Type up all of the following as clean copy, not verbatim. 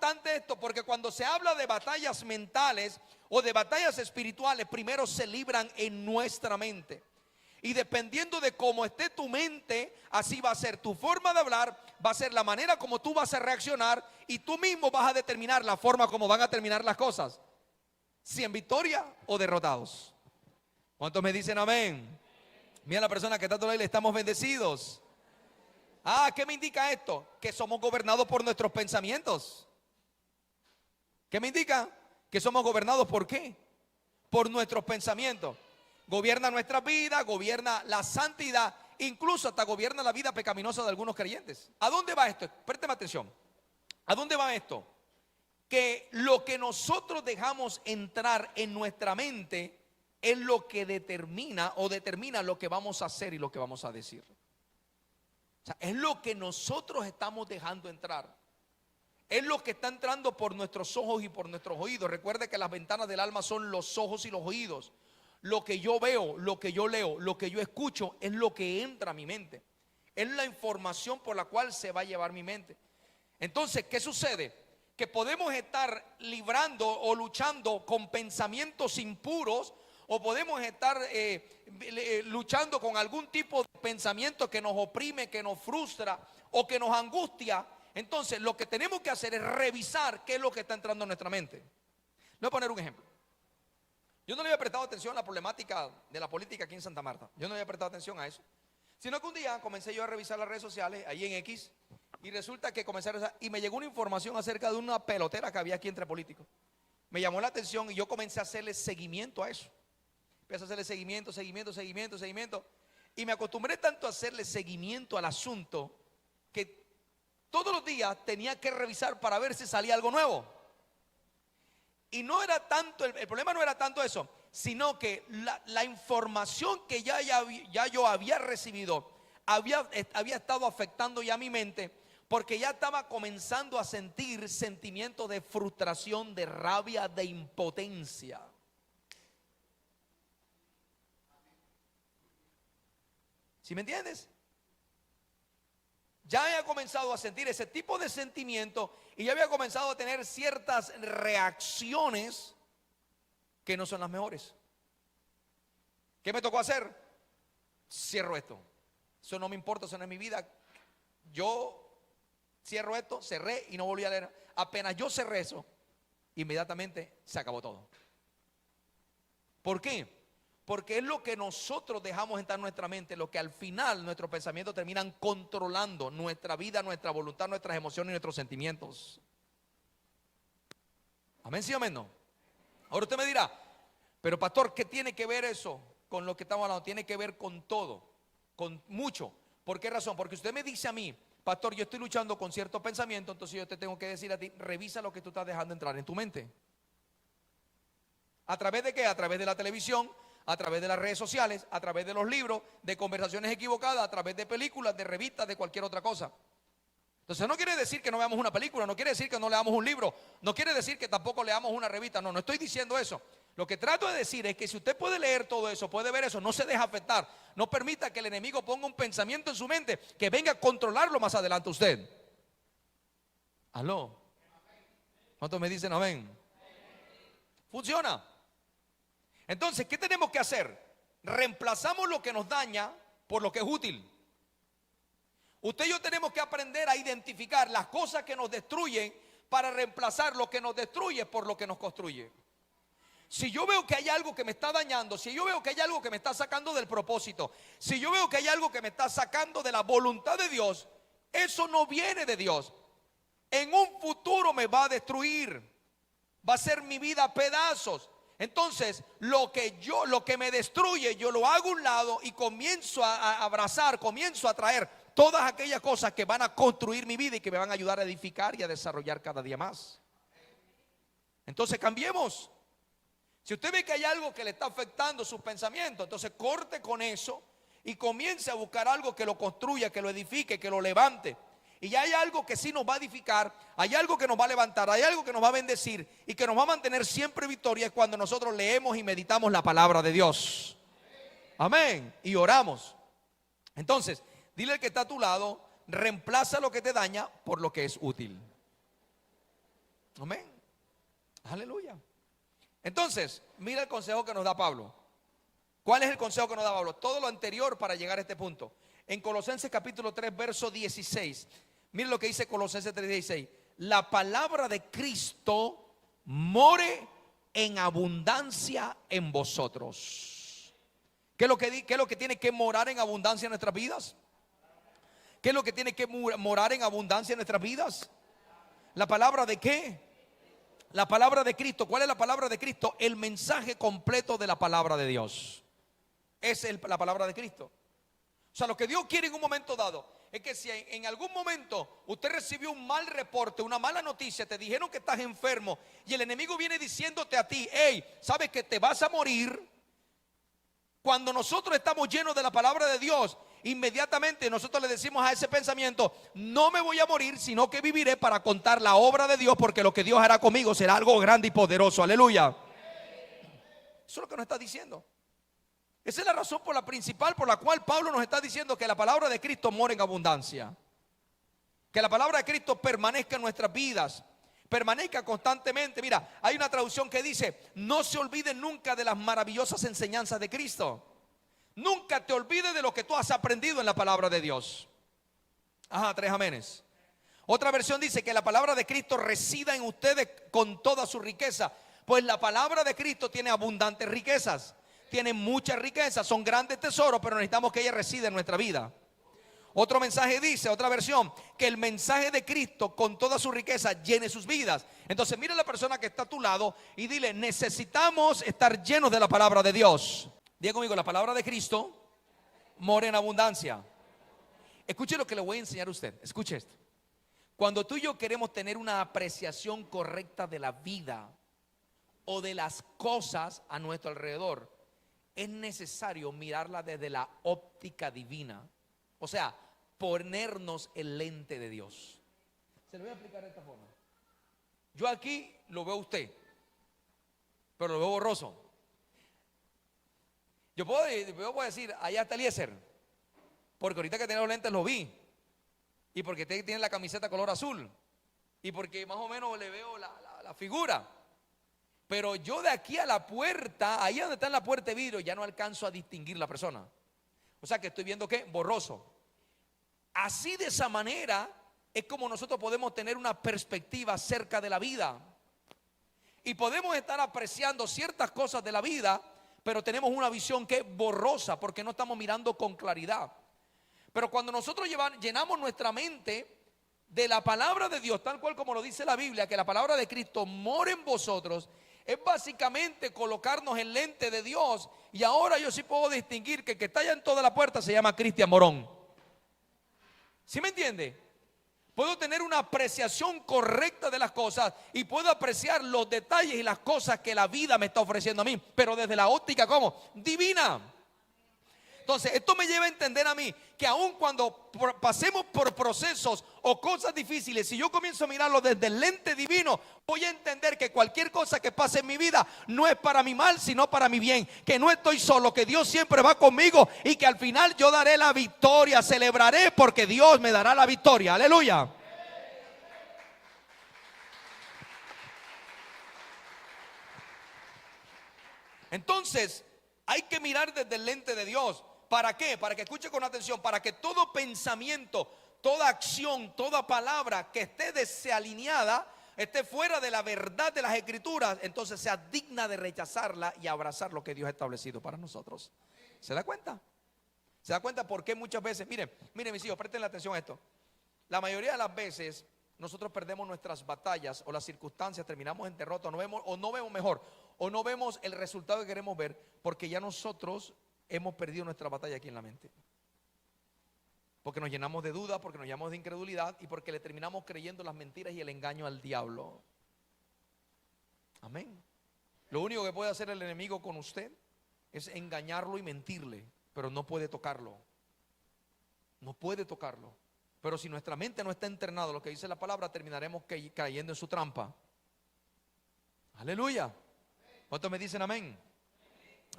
importante esto? Porque cuando se habla de batallas mentales o de batallas espirituales, primero se libran en nuestra mente. Y dependiendo de cómo esté tu mente, así va a ser tu forma de hablar, va a ser la manera como tú vas a reaccionar, y tú mismo vas a determinar la forma como van a terminar las cosas, si en victoria o derrotados. ¿Cuántos me dicen amén? Mira a la persona que está a tu lado y le estamos bendecidos. ¿Qué me indica esto? Que somos gobernados por nuestros pensamientos. ¿Qué me indica? Que somos gobernados ¿por qué? Por nuestros pensamientos. Gobierna nuestra vida, gobierna la santidad, incluso hasta gobierna la vida pecaminosa de algunos creyentes. ¿A dónde va esto? Présteme atención. ¿A dónde va esto? Que lo que nosotros dejamos entrar en nuestra mente es lo que determina lo que vamos a hacer y lo que vamos a decir. O sea, es lo que nosotros estamos dejando entrar. Es lo que está entrando por nuestros ojos y por nuestros oídos. Recuerde que las ventanas del alma son los ojos y los oídos. Lo que yo veo, lo que yo leo, lo que yo escucho es lo que entra a mi mente. Es la información por la cual se va a llevar mi mente. Entonces, ¿qué sucede? Que podemos estar librando o luchando con pensamientos impuros, o podemos estar luchando con algún tipo de pensamiento que nos oprime, que nos frustra o que nos angustia. Entonces lo que tenemos que hacer es revisar qué es lo que está entrando en nuestra mente. Le voy a poner un ejemplo. Yo no le había prestado atención a la problemática de la política aquí en Santa Marta. Yo no había prestado atención a eso, sino que un día comencé yo a revisar las redes sociales ahí en X, y resulta que comencé a revisar, y me llegó una información acerca de una pelotera que había aquí entre políticos. Me llamó la atención y yo comencé a hacerle seguimiento a eso. Empecé a hacerle seguimiento. Y me acostumbré tanto a hacerle seguimiento al asunto que todos los días tenía que revisar para ver si salía algo nuevo. Y no era tanto, el problema no era tanto eso, sino que la información que ya yo había recibido había estado afectando ya mi mente, porque ya estaba comenzando a sentir sentimientos de frustración, de rabia, de impotencia. ¿Sí me entiendes? Ya había comenzado a sentir ese tipo de sentimiento y ya había comenzado a tener ciertas reacciones que no son las mejores. ¿Qué me tocó hacer? Cierro esto. Eso no me importa, eso no es mi vida. Yo cierro esto, cerré y no volví a leer. Apenas yo cerré eso, inmediatamente se acabó todo. ¿Por qué? Porque es lo que nosotros dejamos entrar en nuestra mente, lo que al final nuestros pensamientos terminan controlando nuestra vida, nuestra voluntad, nuestras emociones y nuestros sentimientos. Amén, sí o amén, no. Ahora usted me dirá, pero pastor, ¿qué tiene que ver eso con lo que estamos hablando? Tiene que ver con todo, con mucho. ¿Por qué razón? Porque usted me dice a mí, pastor, yo estoy luchando con cierto pensamiento, entonces yo te tengo que decir a ti, revisa lo que tú estás dejando entrar en tu mente. ¿A través de qué? A través de la televisión, a través de las redes sociales, a través de los libros, de conversaciones equivocadas, a través de películas, de revistas, de cualquier otra cosa. Entonces no quiere decir que no veamos una película, no quiere decir que no leamos un libro, no quiere decir que tampoco leamos una revista. No estoy diciendo eso. Lo que trato de decir es que si usted puede leer todo eso, puede ver eso, no se deje afectar. No permita que el enemigo ponga un pensamiento en su mente que venga a controlarlo más adelante usted. ¿Aló? ¿Cuántos me dicen amén? Funciona. Entonces, ¿qué tenemos que hacer? Reemplazamos lo que nos daña por lo que es útil. Usted y yo tenemos que aprender a identificar las cosas que nos destruyen para reemplazar lo que nos destruye por lo que nos construye. Si yo veo que hay algo que me está dañando, si yo veo que hay algo que me está sacando del propósito, si yo veo que hay algo que me está sacando de la voluntad de Dios, eso no viene de Dios. En un futuro me va a destruir, va a ser mi vida a pedazos. Entonces, lo que me destruye, yo lo hago a un lado y comienzo a abrazar, comienzo a traer todas aquellas cosas que van a construir mi vida y que me van a ayudar a edificar y a desarrollar cada día más. Entonces, cambiemos. Si usted ve que hay algo que le está afectando sus pensamientos, entonces corte con eso y comience a buscar algo que lo construya, que lo edifique, que lo levante. Y ya hay algo que sí nos va a edificar, hay algo que nos va a levantar, hay algo que nos va a bendecir y que nos va a mantener siempre victoria, es cuando nosotros leemos y meditamos la palabra de Dios. Amén. Y oramos. Entonces, dile al que está a tu lado, reemplaza lo que te daña por lo que es útil. Amén. Aleluya. Entonces, mira el consejo que nos da Pablo. ¿Cuál es el consejo que nos da Pablo? Todo lo anterior para llegar a este punto. En Colosenses capítulo 3, verso 16. Mire lo que dice Colosenses 3, 16. La palabra de Cristo more en abundancia en vosotros. ¿Qué es lo que tiene que morar en abundancia en nuestras vidas? ¿Qué es lo que tiene que morar en abundancia en nuestras vidas? ¿La palabra de qué? La palabra de Cristo. ¿Cuál es la palabra de Cristo? El mensaje completo de la palabra de Dios. Esa es la palabra de Cristo. O sea, lo que Dios quiere en un momento dado es que si en algún momento usted recibió un mal reporte, una mala noticia, te dijeron que estás enfermo y el enemigo viene diciéndote a ti, hey, sabes que te vas a morir. Cuando nosotros estamos llenos de la palabra de Dios, inmediatamente nosotros le decimos a ese pensamiento, no me voy a morir, sino que viviré para contar la obra de Dios, porque lo que Dios hará conmigo será algo grande y poderoso. Aleluya. Eso es lo que nos está diciendo. Esa es la razón principal por la cual Pablo nos está diciendo que la palabra de Cristo mora en abundancia. Que la palabra de Cristo permanezca en nuestras vidas, permanezca constantemente. Mira, hay una traducción que dice, no se olviden nunca de las maravillosas enseñanzas de Cristo. Nunca te olvides de lo que tú has aprendido en la palabra de Dios. Ajá, 3 amenes. Otra versión dice que la palabra de Cristo resida en ustedes con toda su riqueza. Pues la palabra de Cristo tiene abundantes riquezas. Tiene muchas riquezas, son grandes tesoros, pero necesitamos que ella resida en nuestra vida. Otro mensaje dice, otra versión, que el mensaje de Cristo con toda su riqueza llene sus vidas. Entonces mira a la persona que está a tu lado y dile, necesitamos estar llenos de la palabra de Dios. Diga conmigo, la palabra de Cristo mora en abundancia. Escuche lo que le voy a enseñar a usted. Escuche esto. Cuando tú y yo queremos tener una apreciación correcta de la vida o de las cosas a nuestro alrededor, es necesario mirarla desde la óptica divina. O sea, ponernos el lente de Dios. Se lo voy a explicar de esta forma. Yo aquí lo veo a usted, pero lo veo borroso. Yo puedo decir, allá está Eliezer, porque ahorita que tiene los lentes lo vi, y porque usted tiene la camiseta color azul, y porque más o menos le veo la figura. Pero yo de aquí a la puerta, ahí donde está en la puerta de vidrio, ya no alcanzo a distinguir la persona. O sea que estoy viendo que borroso. Así, de esa manera es como nosotros podemos tener una perspectiva acerca de la vida. Y podemos estar apreciando ciertas cosas de la vida, pero tenemos una visión que es borrosa porque no estamos mirando con claridad. Pero cuando nosotros llenamos nuestra mente de la palabra de Dios, tal cual como lo dice la Biblia, que la palabra de Cristo mora en vosotros, es básicamente colocarnos el lente de Dios. Y ahora yo sí puedo distinguir que el que está allá en toda la puerta se llama Cristian Morón. ¿Sí me entiende? Puedo tener una apreciación correcta de las cosas y puedo apreciar los detalles y las cosas que la vida me está ofreciendo a mí, pero desde la óptica, ¿cómo? Divina. Entonces, esto me lleva a entender a mí que aun cuando pasemos por procesos o cosas difíciles, si yo comienzo a mirarlo desde el lente divino, voy a entender que cualquier cosa que pase en mi vida no es para mi mal, sino para mi bien. Que no estoy solo, que Dios siempre va conmigo y que al final yo daré la victoria, celebraré porque Dios me dará la victoria. Aleluya. Entonces, hay que mirar desde el lente de Dios. ¿Para qué? Para que escuche con atención, para que todo pensamiento, toda acción, toda palabra que esté desalineada, esté fuera de la verdad de las Escrituras, entonces sea digna de rechazarla y abrazar lo que Dios ha establecido para nosotros. ¿Se da cuenta? ¿Se da cuenta por qué muchas veces? Miren mis hijos, presten la atención a esto. La mayoría de las veces nosotros perdemos nuestras batallas o las circunstancias, terminamos en derrota, no vemos el resultado que queremos ver, porque ya nosotros hemos perdido nuestra batalla aquí en la mente. Porque nos llenamos de dudas, porque nos llenamos de incredulidad y porque le terminamos creyendo las mentiras y el engaño al diablo. Amén. Lo único que puede hacer el enemigo con usted es engañarlo y mentirle, pero no puede tocarlo. No puede tocarlo. Pero si nuestra mente no está entrenada, lo que dice la palabra, terminaremos cayendo en su trampa. Aleluya. ¿Cuántos me dicen amén?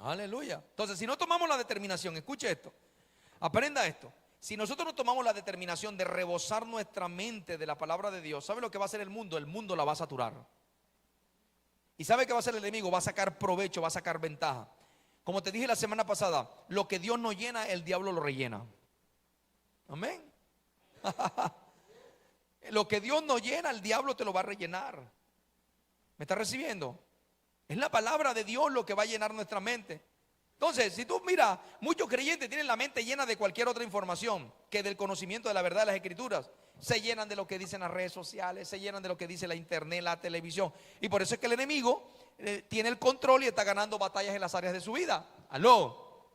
Aleluya. Entonces, si no tomamos la determinación, escuche esto, aprenda esto. Si nosotros no tomamos la determinación de rebosar nuestra mente de la palabra de Dios, ¿sabe lo que va a hacer el mundo? El mundo la va a saturar. ¿Y sabe qué va a hacer el enemigo? Va a sacar provecho, va a sacar ventaja. Como te dije la semana pasada, lo que Dios no llena, el diablo lo rellena. Amén. Lo que Dios no llena, el diablo te lo va a rellenar. ¿Me estás recibiendo? Es la palabra de Dios lo que va a llenar nuestra mente. Entonces, si tú miras, muchos creyentes tienen la mente llena de cualquier otra información que del conocimiento de la verdad de las escrituras. Se llenan de lo que dicen las redes sociales, se llenan de lo que dice la internet, la televisión. Y por eso es que el enemigo tiene el control y está ganando batallas en las áreas de su vida. ¿Aló?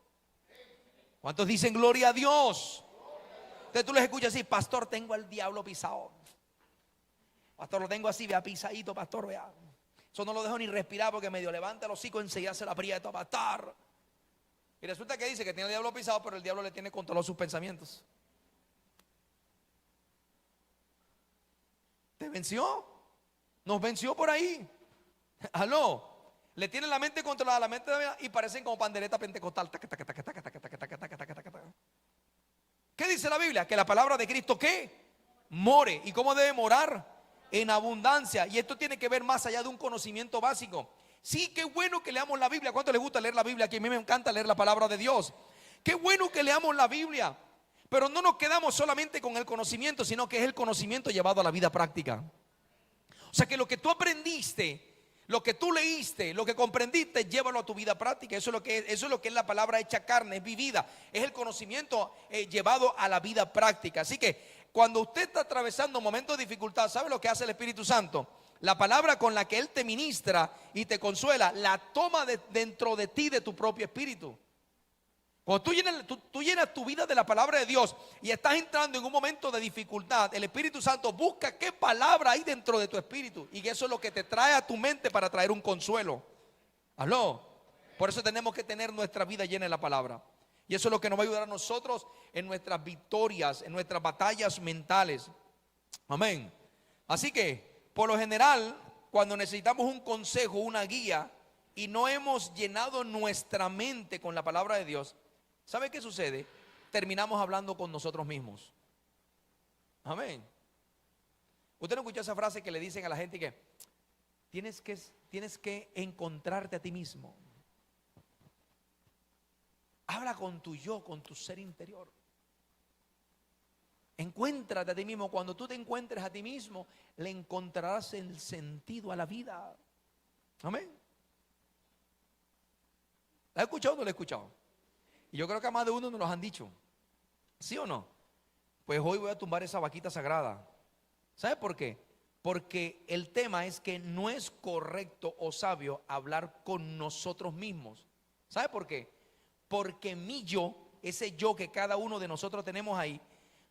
¿Cuántos dicen gloria a Dios? Entonces tú les escuchas así: pastor, tengo al diablo pisado. Pastor, lo tengo así, vea, pisadito, pastor, vea. Eso no lo dejo ni respirar porque medio levanta el hocico, enseguida se la aprieta, pastor. Y resulta que dice que tiene el diablo pisado, pero el diablo le tiene controlado sus pensamientos. ¿Te venció? Nos venció por ahí. Aló. Le tienen la mente controlada, la mente y parecen como pandereta pentecostal. ¿Qué dice la Biblia? Que la palabra de Cristo, ¿qué? More. ¿Y cómo debe morar? En abundancia. Y esto tiene que ver más allá de un conocimiento básico. Sí, qué bueno que leamos la Biblia. ¿Cuánto les gusta leer la Biblia? Aquí a mí me encanta leer la palabra de Dios. Qué bueno que leamos la Biblia. Pero no nos quedamos solamente con el conocimiento, sino que es el conocimiento llevado a la vida práctica. O sea que lo que tú aprendiste, lo que tú leíste, lo que comprendiste, llévalo a tu vida práctica. Eso es lo que es la palabra hecha carne, es vivida. Es el conocimiento llevado a la vida práctica. Así que cuando usted está atravesando momentos de dificultad, ¿sabe lo que hace el Espíritu Santo? La palabra con la que Él te ministra y te consuela, la toma dentro de ti, de tu propio espíritu. Cuando tú llenas tu vida de la palabra de Dios y estás entrando en un momento de dificultad, el Espíritu Santo busca qué palabra hay dentro de tu espíritu. Y eso es lo que te trae a tu mente para traer un consuelo. ¿Aló? Por eso tenemos que tener nuestra vida llena de la palabra. Y eso es lo que nos va a ayudar a nosotros en nuestras victorias, en nuestras batallas mentales. Amén. Así que, por lo general, cuando necesitamos un consejo, una guía, y no hemos llenado nuestra mente con la palabra de Dios, ¿sabe qué sucede? Terminamos hablando con nosotros mismos. Amén. Usted no escuchó esa frase que le dicen a la gente que tienes que encontrarte a ti mismo. Habla con tu yo, con tu ser interior. Encuéntrate a ti mismo. Cuando tú te encuentres a ti mismo, le encontrarás el sentido a la vida. Amén. ¿La he escuchado o no la he escuchado? Y yo creo que a más de uno nos lo han dicho. ¿Sí o no? Pues hoy voy a tumbar esa vaquita sagrada. ¿Sabe por qué? Porque el tema es que no es correcto o sabio hablar con nosotros mismos. ¿Sabe por qué? Porque mi yo, ese yo que cada uno de nosotros tenemos ahí,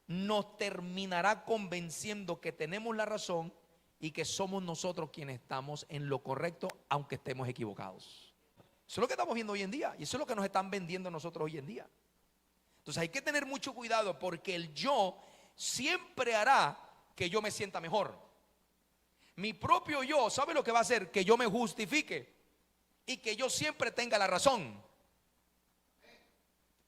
nos terminará convenciendo que tenemos la razón y que somos nosotros quienes estamos en lo correcto, aunque estemos equivocados. Eso es lo que estamos viendo hoy en día y eso es lo que nos están vendiendo a nosotros hoy en día. Entonces hay que tener mucho cuidado porque el yo siempre hará que yo me sienta mejor. Mi propio yo, ¿sabe lo que va a hacer? Que yo me justifique y que yo siempre tenga la razón.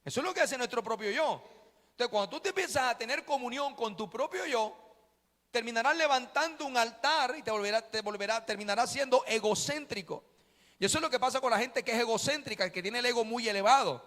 Eso es lo que hace nuestro propio yo. Entonces cuando tú te empiezas a tener comunión con tu propio yo, terminarás levantando un altar y terminarás siendo egocéntrico. Y eso es lo que pasa con la gente que es egocéntrica, que tiene el ego muy elevado,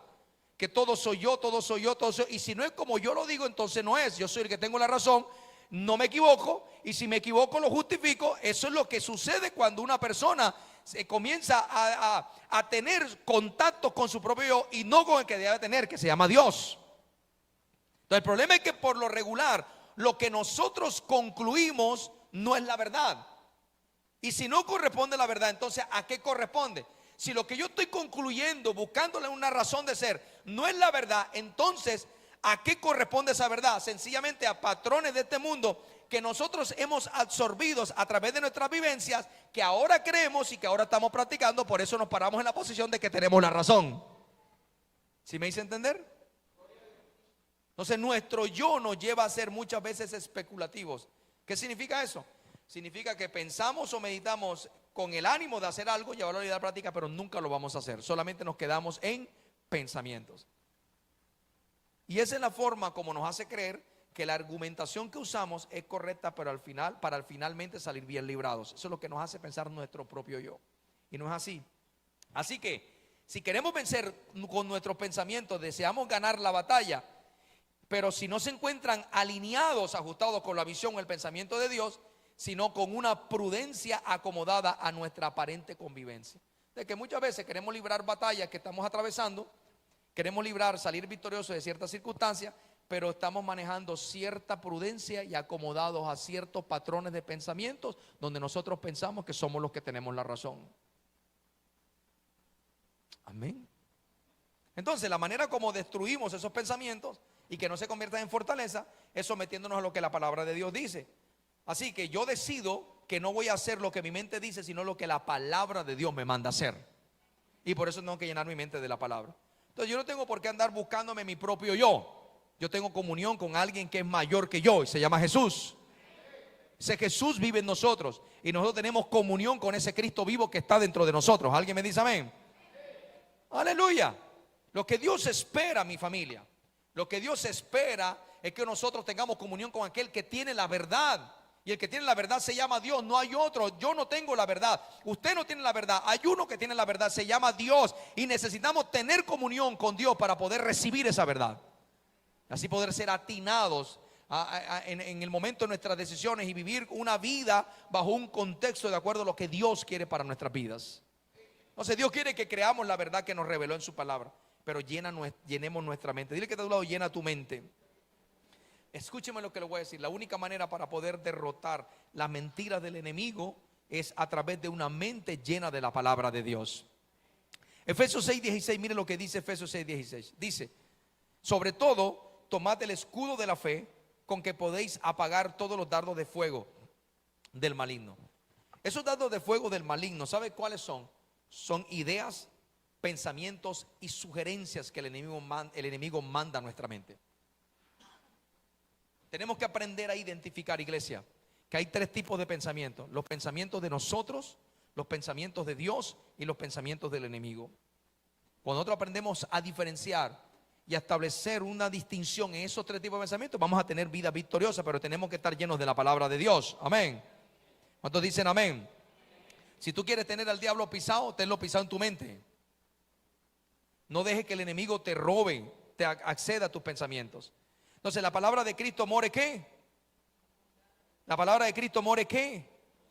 que todo soy yo, todo soy yo, todo soy yo. Y si no es como yo lo digo, entonces no es. Yo soy el que tengo la razón, no me equivoco, y si me equivoco lo justifico. Eso es lo que sucede cuando una persona se comienza a tener contacto con su propio yo y no con el que debe tener, que se llama Dios. Entonces el problema es que por lo regular lo que nosotros concluimos no es la verdad. Y si no corresponde a la verdad, entonces ¿a qué corresponde? Si lo que yo estoy concluyendo, buscándole una razón de ser, no es la verdad, entonces ¿a qué corresponde esa verdad? Sencillamente a patrones de este mundo que nosotros hemos absorbido a través de nuestras vivencias, que ahora creemos y que ahora estamos practicando. Por eso nos paramos en la posición de que tenemos la razón. ¿Sí me hice entender? Entonces nuestro yo nos lleva a ser muchas veces especulativos. ¿Qué significa eso? Significa que pensamos o meditamos con el ánimo de hacer algo, llevarlo a la vida práctica, pero nunca lo vamos a hacer. Solamente nos quedamos en pensamientos. Y esa es la forma como nos hace creer que la argumentación que usamos es correcta, pero al final, para finalmente salir bien librados. Eso es lo que nos hace pensar nuestro propio yo. Y no es así. Así que, si queremos vencer con nuestros pensamientos, deseamos ganar la batalla, pero si no se encuentran alineados, ajustados con la visión o el pensamiento de Dios, sino con una prudencia acomodada a nuestra aparente convivencia. De que muchas veces queremos librar batallas que estamos atravesando, queremos salir victoriosos de ciertas circunstancias, pero estamos manejando cierta prudencia y acomodados a ciertos patrones de pensamientos donde nosotros pensamos que somos los que tenemos la razón. Amén. Entonces, la manera como destruimos esos pensamientos y que no se conviertan en fortaleza es sometiéndonos a lo que la palabra de Dios dice. Así que yo decido que no voy a hacer lo que mi mente dice, sino lo que la palabra de Dios me manda hacer. Y por eso tengo que llenar mi mente de la palabra. Entonces yo no tengo por qué andar buscándome mi propio yo. Yo tengo comunión con alguien que es mayor que yo y se llama Jesús. Ese Jesús vive en nosotros y nosotros tenemos comunión con ese Cristo vivo que está dentro de nosotros. ¿Alguien me dice amén? Aleluya. Lo que Dios espera, mi familia, lo que Dios espera es que nosotros tengamos comunión con aquel que tiene la verdad. Y el que tiene la verdad se llama Dios, no hay otro. Yo no tengo la verdad, usted no tiene la verdad, hay uno que tiene la verdad, se llama Dios. Y necesitamos tener comunión con Dios para poder recibir esa verdad. Así poder ser atinados en el momento de nuestras decisiones y vivir una vida bajo un contexto de acuerdo a lo que Dios quiere para nuestras vidas. Entonces Dios quiere que creamos la verdad que nos reveló en su palabra, pero llenemos nuestra mente. Dile que de tu lado, llena tu mente. Escúcheme lo que le voy a decir. La única manera para poder derrotar las mentiras del enemigo es a través de una mente llena de la palabra de Dios. Efesios 6:16, mire lo que dice Efesios 6:16. Dice: sobre todo, tomad el escudo de la fe, con que podéis apagar todos los dardos de fuego del maligno. Esos dardos de fuego del maligno, ¿sabe cuáles son? Son ideas, pensamientos y sugerencias que el enemigo manda a nuestra mente. Tenemos que aprender a identificar, iglesia, que hay tres tipos de pensamientos: los pensamientos de nosotros, los pensamientos de Dios y los pensamientos del enemigo. Cuando nosotros aprendemos a diferenciar y a establecer una distinción en esos tres tipos de pensamientos, vamos a tener vida victoriosa, pero tenemos que estar llenos de la palabra de Dios. Amén. ¿Cuántos dicen amén? Si tú quieres tener al diablo pisado, tenlo pisado en tu mente. No dejes que el enemigo te robe, te acceda a tus pensamientos. Entonces, la palabra de Cristo more ¿qué? La palabra de Cristo more ¿qué?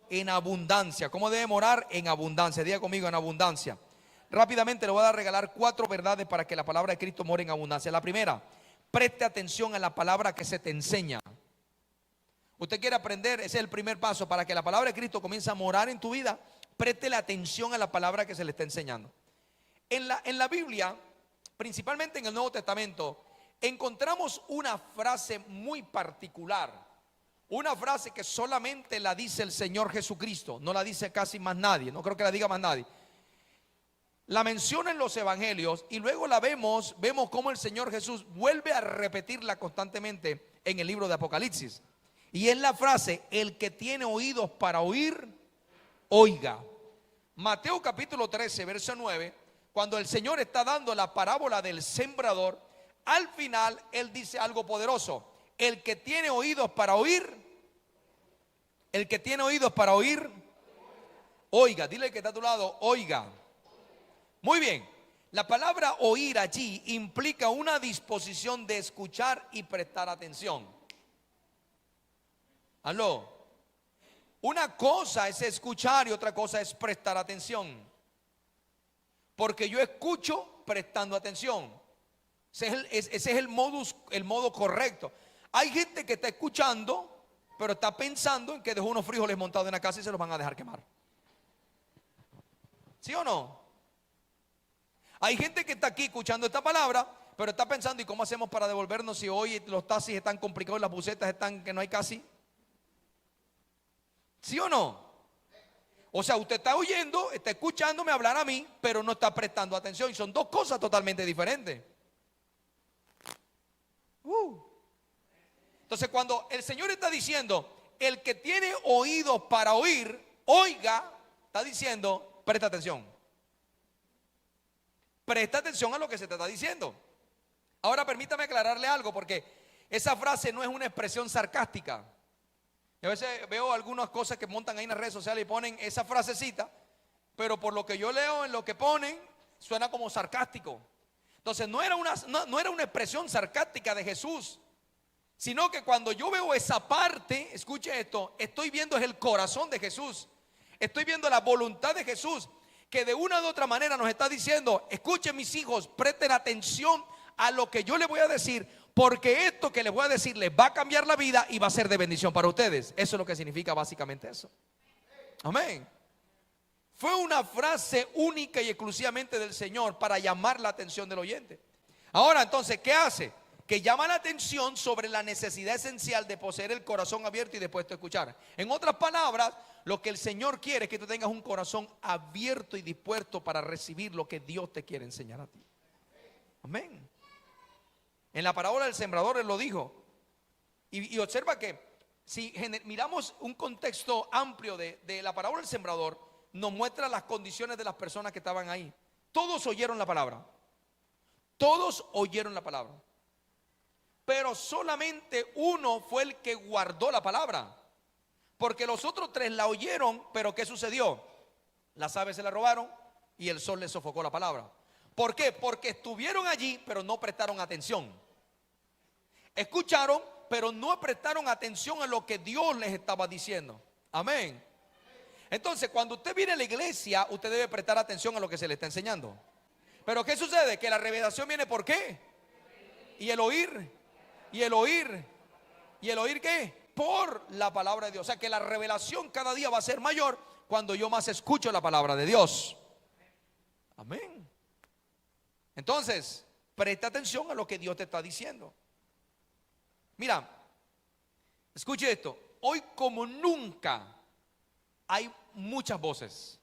En abundancia. ¿Cómo debe morar? En abundancia. Diga conmigo, en abundancia. Rápidamente le voy a regalar 4 verdades para que la palabra de Cristo more en abundancia. La primera: preste atención a la palabra que se te enseña. Usted quiere aprender, ese es el primer paso para que la palabra de Cristo comience a morar en tu vida. Préstele atención a la palabra que se le está enseñando. En la Biblia, principalmente en el Nuevo Testamento, encontramos una frase muy particular, una frase que solamente la dice el Señor Jesucristo, no la dice casi más nadie, no creo que la diga más nadie. La menciona en los evangelios y luego la vemos cómo el Señor Jesús vuelve a repetirla constantemente en el libro de Apocalipsis. Y es la frase: el que tiene oídos para oír, oiga. Mateo capítulo 13, verso 9, cuando el Señor está dando la parábola del sembrador, al final Él dice algo poderoso: el que tiene oídos para oír, el que tiene oídos para oír, oiga. Dile al que está a tu lado, oiga. Muy bien, la palabra oír allí implica una disposición de escuchar y prestar atención. Aló. Una cosa es escuchar y otra cosa es prestar atención. Porque yo escucho prestando atención. Ese es el modo correcto. Hay gente que está escuchando, pero está pensando en que dejó unos frijoles montados en la casa y se los van a dejar quemar. ¿Sí o no? Hay gente que está aquí escuchando esta palabra, pero está pensando: ¿y cómo hacemos para devolvernos si hoy los taxis están complicados, las busetas están que no hay casi? ¿Sí o no? O sea, usted está oyendo, está escuchándome hablar a mí, pero no está prestando atención. Y son dos cosas totalmente diferentes. Entonces, cuando el Señor está diciendo: el que tiene oídos para oír, oiga, está diciendo: presta atención. Presta atención a lo que se te está diciendo. Ahora permítame aclararle algo, porque esa frase no es una expresión sarcástica. Y a veces veo algunas cosas que montan ahí en las redes sociales y ponen esa frasecita, pero por lo que yo leo en lo que ponen, suena como sarcástico. Entonces no era una expresión sarcástica de Jesús, sino que cuando yo veo esa parte, escuche esto, estoy viendo es el corazón de Jesús. Estoy viendo la voluntad de Jesús, que de una u otra manera nos está diciendo: escuchen, mis hijos, presten atención a lo que yo les voy a decir, porque esto que les voy a decir les va a cambiar la vida y va a ser de bendición para ustedes. Eso es lo que significa básicamente eso. Amén. Fue una frase única y exclusivamente del Señor para llamar la atención del oyente. Ahora entonces, ¿qué hace? Que llama la atención sobre la necesidad esencial de poseer el corazón abierto y dispuesto a escuchar. En otras palabras, lo que el Señor quiere es que tú tengas un corazón abierto y dispuesto para recibir lo que Dios te quiere enseñar a ti. Amén. En la parábola del sembrador Él lo dijo. Y observa que si miramos un contexto amplio de la parábola del sembrador, nos muestra las condiciones de las personas que estaban ahí. Todos oyeron la palabra. Todos oyeron la palabra. Pero solamente uno fue el que guardó la palabra. Porque los otros tres la oyeron, pero ¿qué sucedió? Las aves se la robaron y el sol les sofocó la palabra. ¿Por qué? Porque estuvieron allí, pero no prestaron atención. Escucharon, pero no prestaron atención a lo que Dios les estaba diciendo. Amén. Entonces, cuando usted viene a la iglesia, usted debe prestar atención a lo que se le está enseñando. Pero ¿qué sucede? Que la revelación viene ¿por qué? Y el oír. Y el oír. ¿Y el oír qué? Por la palabra de Dios. O sea que la revelación cada día va a ser mayor cuando yo más escucho la palabra de Dios. Amén. Entonces, presta atención a lo que Dios te está diciendo. Mira, escuche esto. Hoy como nunca hay muchas voces.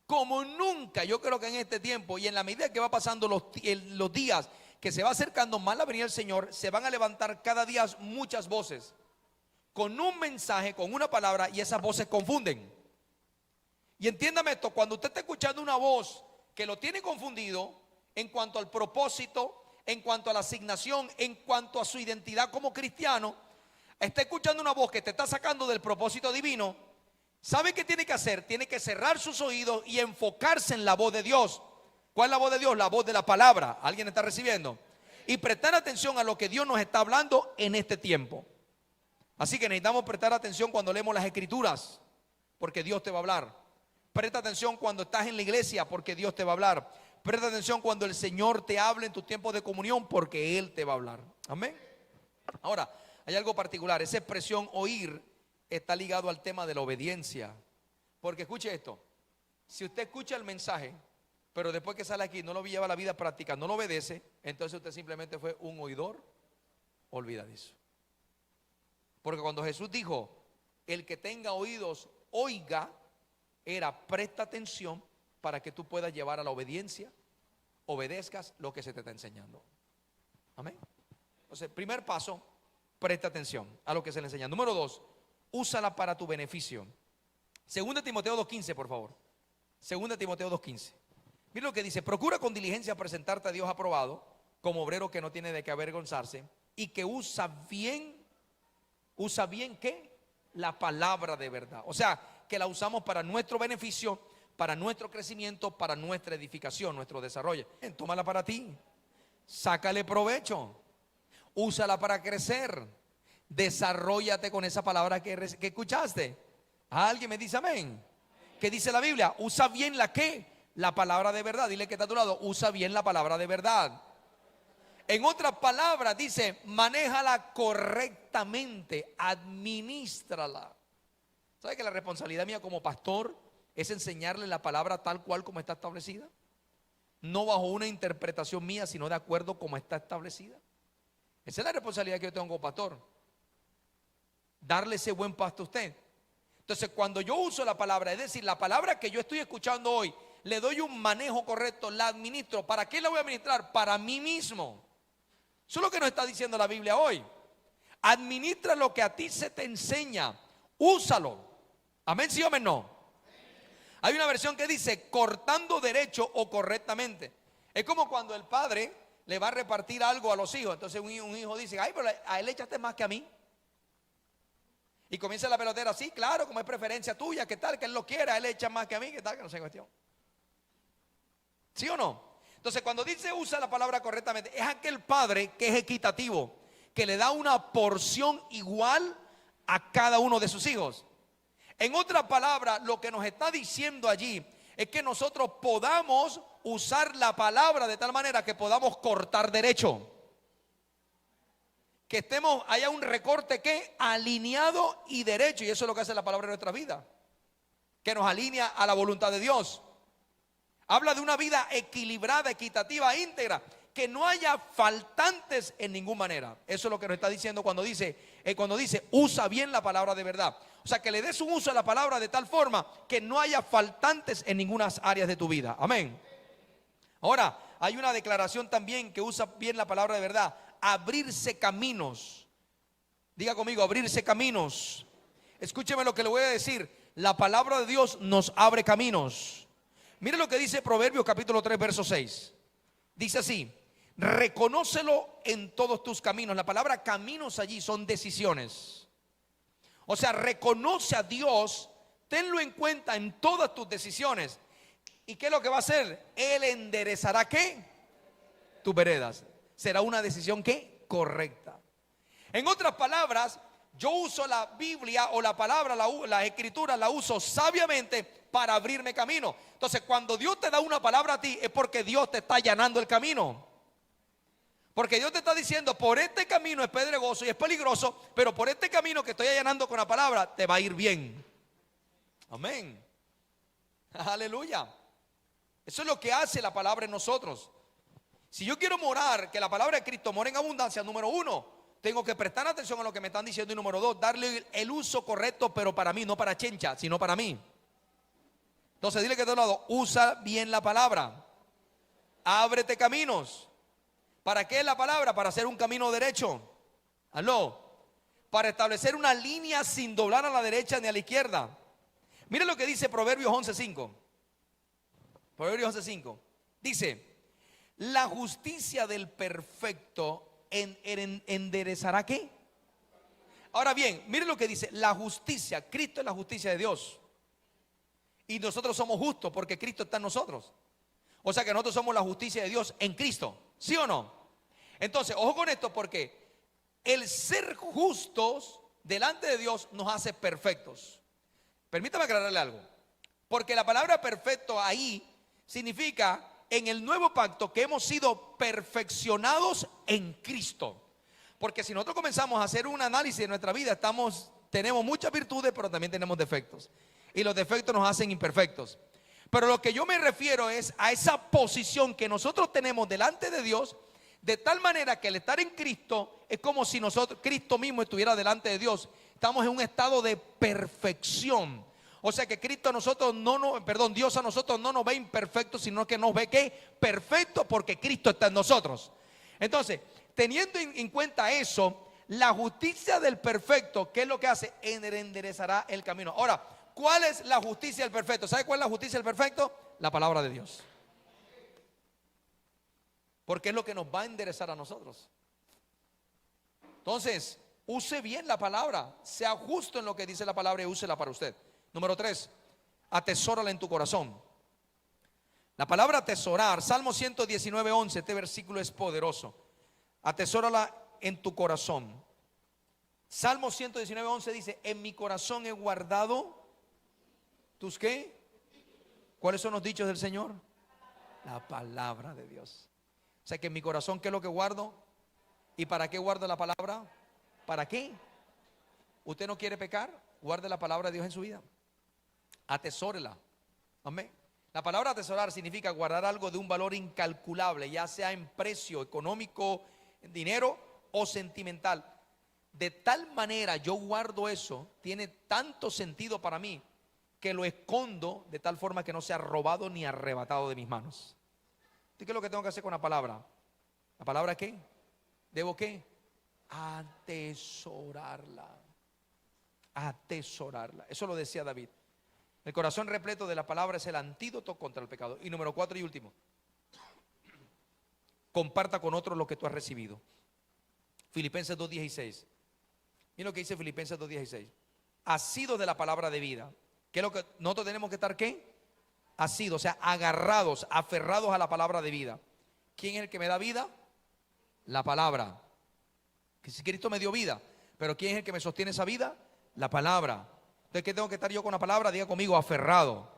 Como nunca, yo creo que en este tiempo y en la medida que va pasando los días, que se va acercando más la venida del Señor, se van a levantar cada día muchas voces con un mensaje, con una palabra, y esas voces confunden. Y entiéndame esto: cuando usted está escuchando una voz que lo tiene confundido en cuanto al propósito, en cuanto a la asignación, en cuanto a su identidad como cristiano, está escuchando una voz que te está sacando del propósito divino, ¿sabe qué tiene que hacer? Tiene que cerrar sus oídos y enfocarse en la voz de Dios. ¿Cuál es la voz de Dios? La voz de la palabra. ¿Alguien está recibiendo? Y prestar atención a lo que Dios nos está hablando en este tiempo. Así que necesitamos prestar atención cuando leemos las escrituras, porque Dios te va a hablar. Presta atención cuando estás en la iglesia, porque Dios te va a hablar. Presta atención cuando el Señor te hable en tu tiempo de comunión, porque Él te va a hablar. Amén. Ahora, hay algo particular. Esa expresión oír está ligado al tema de la obediencia. Porque escuche esto: si usted escucha el mensaje, pero después que sale aquí no lo lleva a la vida práctica, no lo obedece, entonces usted simplemente fue un oidor olvidadizo. Porque cuando Jesús dijo: el que tenga oídos, oiga, era presta atención para que tú puedas llevar a la obediencia, obedezcas lo que se te está enseñando. Amén. Entonces, primer paso, presta atención a lo que se le enseña. Número 2, úsala para tu beneficio. 2 Timoteo 2:15, por favor. 2 Timoteo 2:15. Mira lo que dice: procura con diligencia presentarte a Dios aprobado, como obrero que no tiene de qué avergonzarse y que usa bien ¿qué? La palabra de verdad. O sea, que la usamos para nuestro beneficio, para nuestro crecimiento, para nuestra edificación, nuestro desarrollo. Tómala para ti, sácale provecho, úsala para crecer, desarróllate con esa palabra que escuchaste. ¿Alguien me dice amén? ¿Qué dice la Biblia? Usa bien la ¿qué? La palabra de verdad. Dile que está a tu lado: usa bien la palabra de verdad. En otras palabras dice: manéjala correctamente, administrala. ¿Sabe que la responsabilidad mía como pastor es enseñarle la palabra tal cual como está establecida? No bajo una interpretación mía, sino de acuerdo como está establecida. Esa es la responsabilidad que yo tengo como pastor, darle ese buen pasto a usted. Entonces, cuando yo uso la palabra, es decir, la palabra que yo estoy escuchando hoy, le doy un manejo correcto, la administro. ¿Para qué la voy a administrar? Para mí mismo. Eso es lo que nos está diciendo la Biblia hoy. Administra lo que a ti se te enseña, úsalo. Amén, sí o amén, no. Hay una versión que dice cortando derecho o correctamente. Es como cuando el padre le va a repartir algo a los hijos. Entonces un hijo dice, ay, pero a él le echaste más que a mí. Y comienza la pelotera, sí, claro, como es preferencia tuya, ¿qué tal? Que él lo quiera, a él le echa más que a mí, ¿qué tal? Que no sea cuestión. ¿Sí o no? Entonces cuando dice usa la palabra correctamente, es aquel padre que es equitativo, que le da una porción igual a cada uno de sus hijos. En otra palabra, lo que nos está diciendo allí es que nosotros podamos usar la palabra de tal manera que podamos cortar derecho. Que haya un recorte que alineado y derecho. Y eso es lo que hace la palabra en nuestra vida, que nos alinea a la voluntad de Dios. Habla de una vida equilibrada, equitativa, íntegra, que no haya faltantes en ninguna manera. Eso es lo que nos está diciendo cuando dice usa bien la palabra de verdad. O sea, que le des un uso a la palabra de tal forma que no haya faltantes en ninguna área de tu vida. Amén. Ahora, hay una declaración también que usa bien la palabra de verdad. Abrirse caminos. Diga conmigo, abrirse caminos. Escúcheme lo que le voy a decir. La palabra de Dios nos abre caminos. Mire lo que dice Proverbios capítulo 3 verso 6. Dice así: reconócelo en todos tus caminos. La palabra caminos allí son decisiones. O sea, reconoce a Dios, tenlo en cuenta en todas tus decisiones. ¿Y qué es lo que va a hacer? Él enderezará ¿qué? Tus veredas. Será una decisión ¿qué? Correcta. En otras palabras, yo uso la Biblia o la palabra, la escritura, la uso sabiamente para abrirme camino. Entonces, cuando Dios te da una palabra a ti, es porque Dios te está allanando el camino. Porque Dios te está diciendo, por este camino es pedregoso y es peligroso, pero por este camino que estoy allanando con la palabra, te va a ir bien. Amén. Aleluya. Eso es lo que hace la palabra en nosotros. Si yo quiero morar, que la palabra de Cristo more en abundancia, número uno, tengo que prestar atención a lo que me están diciendo. Y número dos, darle el uso correcto, pero para mí, no para chencha, sino para mí. Entonces dile que de otro lado, usa bien la palabra. Ábrete caminos. ¿Para qué es la palabra? Para hacer un camino derecho. Aló. Para establecer una línea sin doblar a la derecha ni a la izquierda. Mire lo que dice Proverbios 11:5. Proverbios 11:5. Dice: la justicia del perfecto enderezará ¿qué? Ahora bien, mire lo que dice: la justicia. Cristo es la justicia de Dios. Y nosotros somos justos porque Cristo está en nosotros. O sea que nosotros somos la justicia de Dios en Cristo. ¿Sí o no? Entonces, ojo con esto, porque el ser justos delante de Dios nos hace perfectos. Permítame aclararle algo. Porque la palabra perfecto ahí significa en el nuevo pacto que hemos sido perfeccionados en Cristo. Porque si nosotros comenzamos a hacer un análisis de nuestra vida, tenemos muchas virtudes, pero también tenemos defectos. Y los defectos nos hacen imperfectos. Pero lo que yo me refiero es a esa posición que nosotros tenemos delante de Dios, de tal manera que el estar en Cristo es como si Cristo mismo estuviera delante de Dios. Estamos en un estado de perfección. O sea que Cristo a nosotros Dios a nosotros no nos ve imperfectos, sino que nos ve ¿qué? Perfecto, porque Cristo está en nosotros. Entonces, teniendo en cuenta eso, la justicia del perfecto, ¿qué es lo que hace? Enderezará el camino. Ahora, ¿cuál es la justicia del perfecto? ¿Sabe cuál es la justicia del perfecto? La palabra de Dios. Porque es lo que nos va a enderezar a nosotros. Entonces, use bien la palabra, sea justo en lo que dice la palabra y úsela para usted. Número 3, atesórala en tu corazón. La palabra atesorar, Salmo 119:11, este versículo es poderoso. Atesórala en tu corazón. Salmo 119:11 dice: en mi corazón he guardado tus ¿qué? ¿Cuáles son los dichos del Señor? La palabra de Dios. O sea que en mi corazón, ¿qué es lo que guardo? ¿Y para qué guardo la palabra? ¿Para qué? ¿Usted no quiere pecar? Guarde la palabra de Dios en su vida. Atesórela. Amén. La palabra atesorar significa guardar algo de un valor incalculable, ya sea en precio económico, en dinero o sentimental. De tal manera yo guardo eso, tiene tanto sentido para mí, que lo escondo de tal forma que no sea robado ni arrebatado de mis manos. ¿Qué es lo que tengo que hacer con la palabra? ¿La palabra qué? ¿Debo qué? Atesorarla. Atesorarla. Eso lo decía David. El corazón repleto de la palabra es el antídoto contra el pecado. Y número 4 y último, comparta con otros lo que tú has recibido. Filipenses 2:16. Mira lo que dice Filipenses 2:16. Asidos de la palabra de vida. ¿Qué es lo que nosotros tenemos que estar qué? Asidos, o sea, agarrados, aferrados a la palabra de vida. ¿Quién es el que me da vida? La palabra. Que si Cristo me dio vida, pero ¿quién es el que me sostiene esa vida? La palabra. Entonces, ¿qué tengo que estar yo con la palabra? Diga conmigo, aferrado.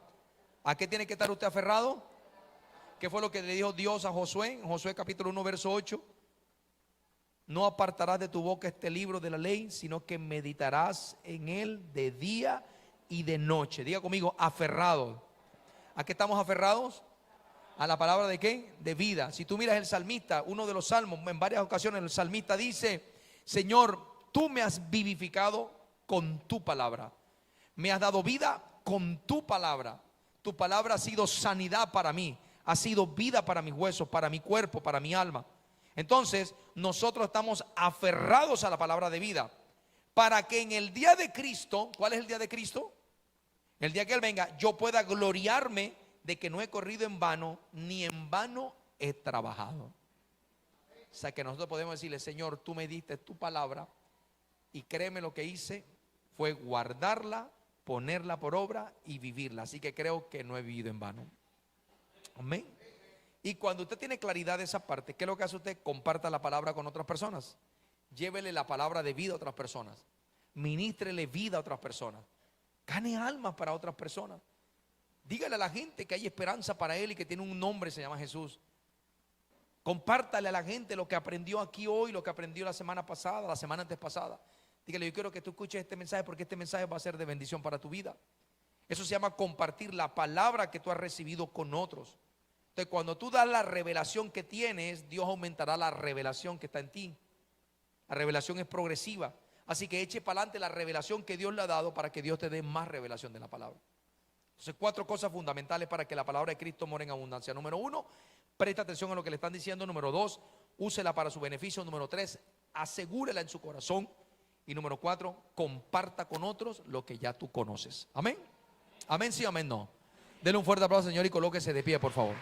¿A qué tiene que estar usted aferrado? ¿Qué fue lo que le dijo Dios a Josué? En Josué capítulo 1, verso 8. No apartarás de tu boca este libro de la ley, sino que meditarás en él de día y de noche. Diga conmigo, aferrado. ¿A qué estamos aferrados? A la palabra de qué? De vida. Si tú miras el salmista, uno de los salmos, en varias ocasiones el salmista dice: Señor, tú me has vivificado con tu palabra. Me has dado vida con tu palabra. Tu palabra ha sido sanidad para mí. Ha sido vida para mis huesos, para mi cuerpo, para mi alma. Entonces, nosotros estamos aferrados a la palabra de vida. Para que en el día de Cristo, ¿cuál es el día de Cristo? El día que Él venga, yo pueda gloriarme de que no he corrido en vano, ni en vano he trabajado. O sea que nosotros podemos decirle: Señor, tú me diste tu palabra, y créeme, lo que hice fue guardarla, ponerla por obra y vivirla. Así que creo que no he vivido en vano. Amén. Y cuando usted tiene claridad de esa parte, ¿qué es lo que hace usted? Comparta la palabra con otras personas. Llévele la palabra de vida a otras personas. Ministrele vida a otras personas. Gane almas para otras personas. Dígale a la gente que hay esperanza para él y que tiene un nombre, se llama Jesús. Compártale a la gente lo que aprendió aquí hoy, lo que aprendió la semana pasada, la semana antes pasada. Dígale: yo quiero que tú escuches este mensaje, porque este mensaje va a ser de bendición para tu vida. Eso se llama compartir la palabra que tú has recibido con otros. Entonces, cuando tú das la revelación que tienes, Dios aumentará la revelación que está en ti. La revelación es progresiva. Así que eche para adelante la revelación que Dios le ha dado, para que Dios te dé más revelación de la palabra. Entonces, 4 cosas fundamentales para que la palabra de Cristo more en abundancia. Número 1, presta atención a lo que le están diciendo. Número 2, úsela para su beneficio. Número 3, asegúrela en su corazón. Y número 4, comparta con otros lo que ya tú conoces. Amén. Amén, sí, amén, no. Denle un fuerte aplauso, Señor, y colóquese de pie, por favor.